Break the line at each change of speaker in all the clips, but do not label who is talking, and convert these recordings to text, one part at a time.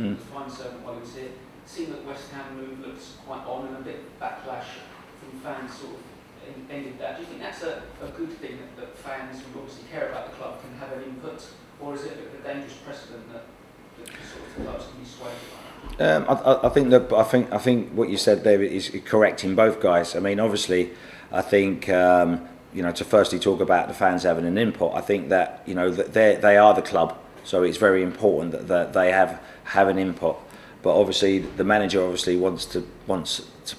the fine servant while he was here. It seemed that West Ham move looked quite on, and a bit backlash from fans sort of ended that. Do you think that's a good thing, that fans who obviously care about the club can have an input, or is it a dangerous precedent that sort of clubs can be swayed by?
I think what you said there is correct in both guys. I mean, obviously, I think to firstly talk about the fans having an input. I think that that they are the club, so it's very important that they have an input. But obviously, the manager wants to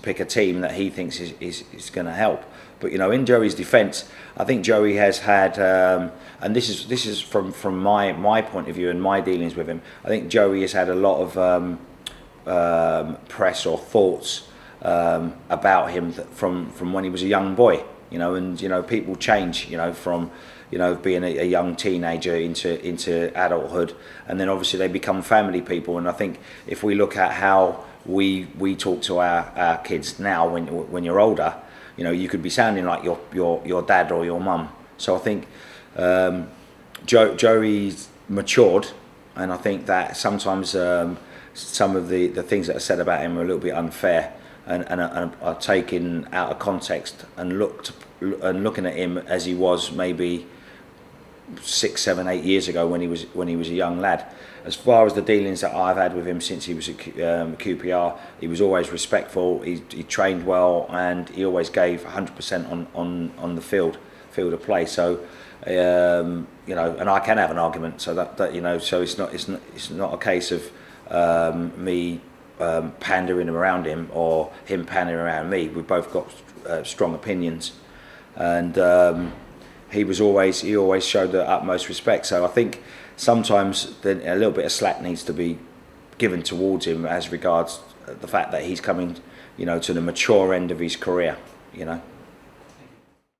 pick a team that he thinks is going to help. But in Joey's defence, I think Joey has had, and this is from my point of view and my dealings with him. I think Joey has had a lot of press or thoughts about him from when he was a young boy. And people change. From being a young teenager into adulthood, and then obviously they become family people. And I think if we look at how we talk to our kids now, when you're older, you could be sounding like your dad or your mum. So I think Joey's matured, and I think that sometimes some of the things that are said about him are a little bit unfair and are taken out of context and looking at him as he was maybe 6, 7, 8 years ago when he was a young lad. As far as the dealings that I've had with him since he was at QPR, he was always respectful. He trained well, and he always gave 100% on the field of play. So and I can have an argument. So so it's not a case of me pandering around him or him pandering around me. We've both got strong opinions, and he always showed the utmost respect. So I think sometimes a little bit of slack needs to be given towards him as regards the fact that he's coming, to the mature end of his career.